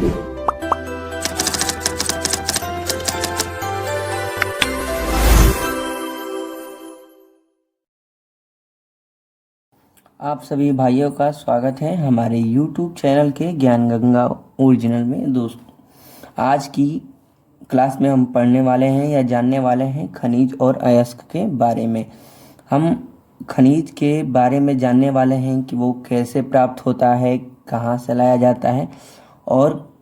आप सभी भाइयों का स्वागत है हमारे YouTube चैनल के ज्ञान गंगा ओरिजिनल में। दोस्तों, आज की क्लास में हम पढ़ने वाले हैं या जानने वाले हैं खनिज और अयस्क के बारे में। हम खनिज के बारे में जानने वाले हैं कि वो कैसे प्राप्त होता है, कहाँ से लाया जाता है और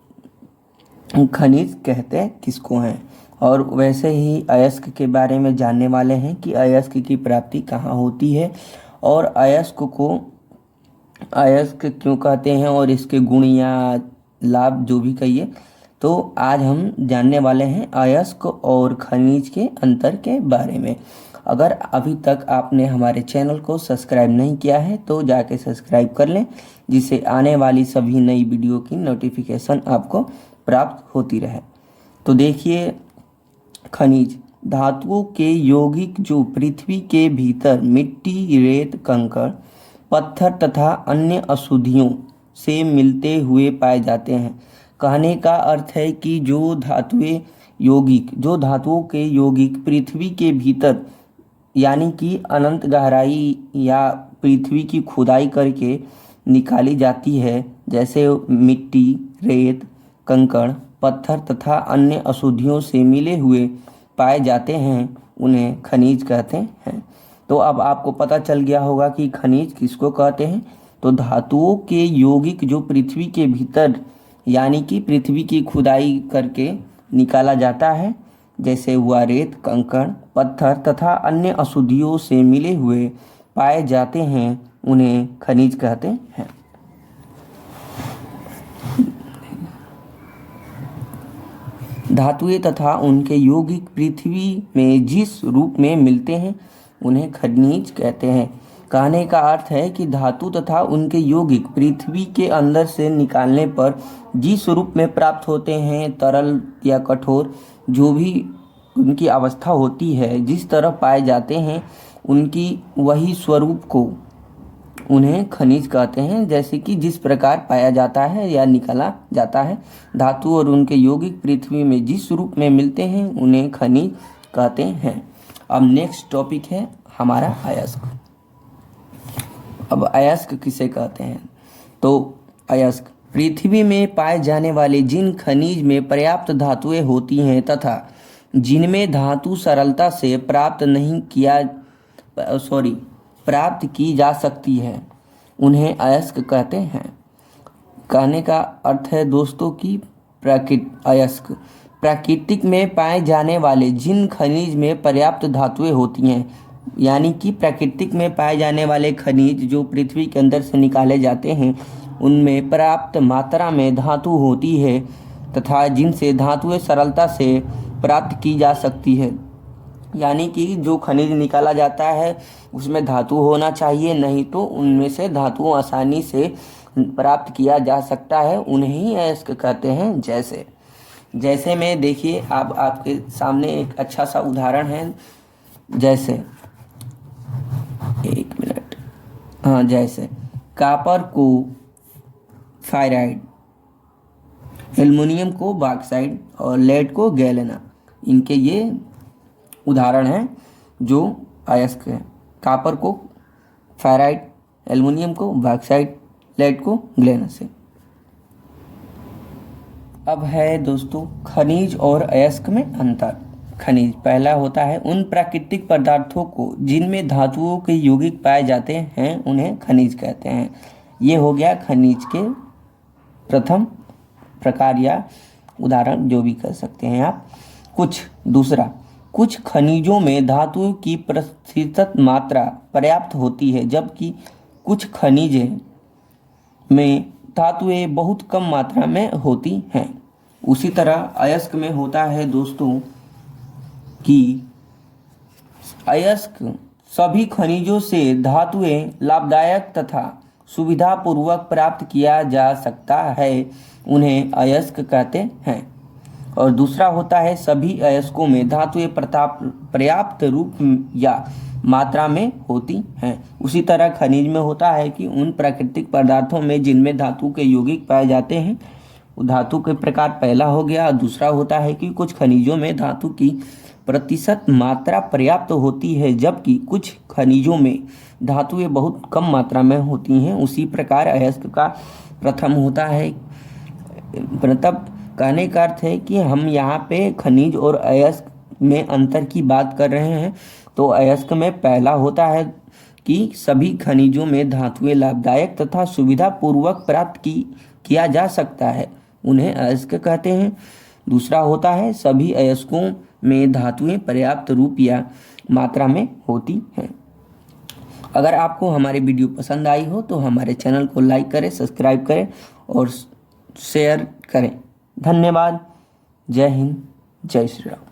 खनिज कहते किसको हैं। और वैसे ही अयस्क के बारे में जानने वाले हैं कि अयस्क की प्राप्ति कहाँ होती है और अयस्क को अयस्क क्यों कहते हैं और इसके गुण या लाभ जो भी कहिए। तो आज हम जानने वाले हैं अयस्क और खनिज के अंतर के बारे में। अगर अभी तक आपने हमारे चैनल को सब्सक्राइब नहीं किया है तो जाके सब्सक्राइब कर लें, जिससे आने वाली सभी नई वीडियो की नोटिफिकेशन आपको प्राप्त होती रहे। तो देखिए, खनिज धातुओं के यौगिक जो पृथ्वी के भीतर मिट्टी, रेत, कंकड़, पत्थर तथा अन्य अशुद्धियों से मिलते हुए पाए जाते हैं। कहने का अर्थ है कि जो धातुओं के यौगिक पृथ्वी के भीतर यानी कि अनंत गहराई या पृथ्वी की खुदाई करके निकाली जाती है, जैसे मिट्टी, रेत, कंकड़, पत्थर तथा अन्य अशुद्धियों से मिले हुए पाए जाते हैं, उन्हें खनिज कहते हैं। तो अब आपको पता चल गया होगा कि खनिज किसको कहते हैं। तो धातुओं के यौगिक जो पृथ्वी के भीतर यानी कि पृथ्वी की खुदाई करके निकाला जाता है, जैसे हुआ रेत, कंकड़, पत्थर तथा अन्य अशुद्धियों से मिले हुए पाए जाते हैं, उन्हें खनिज कहते हैं। धातुएं तथा उनके यौगिक पृथ्वी में जिस रूप में मिलते हैं, उन्हें खनिज कहते हैं। कहने का अर्थ है कि धातु तथा उनके यौगिक पृथ्वी के अंदर से निकालने पर जिस रूप में प्राप्त होते हैं, तरल या कठोर, जो भी उनकी अवस्था होती है, जिस तरह पाए जाते हैं, उनकी वही स्वरूप को उन्हें खनिज कहते हैं। जैसे कि जिस प्रकार पाया जाता है या निकाला जाता है, धातु और उनके यौगिक पृथ्वी में जिस रूप में मिलते हैं, उन्हें खनिज कहते हैं। अब नेक्स्ट टॉपिक है हमारा अयस्क। अब अयस्क किसे कहते हैं? तो अयस्क पृथ्वी में पाए जाने वाले जिन खनिज में पर्याप्त धातुएं होती हैं तथा जिनमें धातु सरलता से प्राप्त की जा सकती है, उन्हें अयस्क कहते हैं। कहने का अर्थ है दोस्तों कि अयस्क प्राकृतिक में पाए जाने वाले जिन खनिज में पर्याप्त धातुएं होती हैं, यानी कि प्राकृतिक में पाए जाने वाले खनिज जो पृथ्वी के अंदर से निकाले जाते हैं, उनमें पर्याप्त मात्रा में धातु होती है तथा जिनसे धातुएं सरलता से प्राप्त की जा सकती है। यानी कि जो खनिज निकाला जाता है उसमें धातु होना चाहिए, नहीं तो उनमें से धातुओं आसानी से प्राप्त किया जा सकता है, उन्हें ही अयस्क कहते हैं। जैसे में देखिए, आप आपके सामने एक अच्छा सा उदाहरण है। जैसे एक मिनट, जैसे कॉपर को फेराइट, एल्युमिनियम को बॉक्साइट और लेड को गैलेना, इनके ये उदाहरण हैं जो अयस्क हैं। कॉपर को फेराइट, एल्युमिनियम को बॉक्साइट, लेड को ग्लेना से। अब है दोस्तों खनिज और अयस्क में अंतर। खनिज पहला होता है उन प्राकृतिक पदार्थों को जिनमें धातुओं के यौगिक पाए जाते हैं, उन्हें खनिज कहते हैं। ये हो गया खनिज के प्रथम प्रकार या उदाहरण, जो भी कर सकते हैं आप। दूसरा, कुछ खनिजों में धातुओं की प्रतिशत मात्रा पर्याप्त होती है, जबकि कुछ खनिज में धातुएं बहुत कम मात्रा में होती हैं। उसी तरह अयस्क में होता है दोस्तों कि अयस्क सभी खनिजों से धातुएं लाभदायक तथा सुविधापूर्वक प्राप्त किया जा सकता है, उन्हें अयस्क कहते हैं। और दूसरा होता है सभी अयस्कों में धातुएं पर्याप्त रूप या मात्रा में होती हैं। उसी तरह खनिज में होता है कि उन प्राकृतिक पदार्थों में जिनमें धातु के यौगिक पाए जाते हैं, धातु के प्रकार पहला हो गया। दूसरा होता है कि कुछ खनिजों में धातु की प्रतिशत मात्रा पर्याप्त होती है, जबकि कुछ खनिजों में धातुएं बहुत कम मात्रा में होती हैं। उसी प्रकार अयस्क का प्रथम होता है। मतलब कहने का अर्थ है कि हम यहाँ पे खनिज और अयस्क में अंतर की बात कर रहे हैं। तो अयस्क में पहला होता है कि सभी खनिजों में धातुएं लाभदायक तथा सुविधापूर्वक प्राप्त किया जा सकता है, उन्हें अयस्क कहते हैं। दूसरा होता है सभी अयस्कों में धातुएं पर्याप्त रूप या मात्रा में होती हैं। अगर आपको हमारी वीडियो पसंद आई हो तो हमारे चैनल को लाइक करें, सब्सक्राइब करें और शेयर करें। धन्यवाद। जय हिंद, जय श्री राम।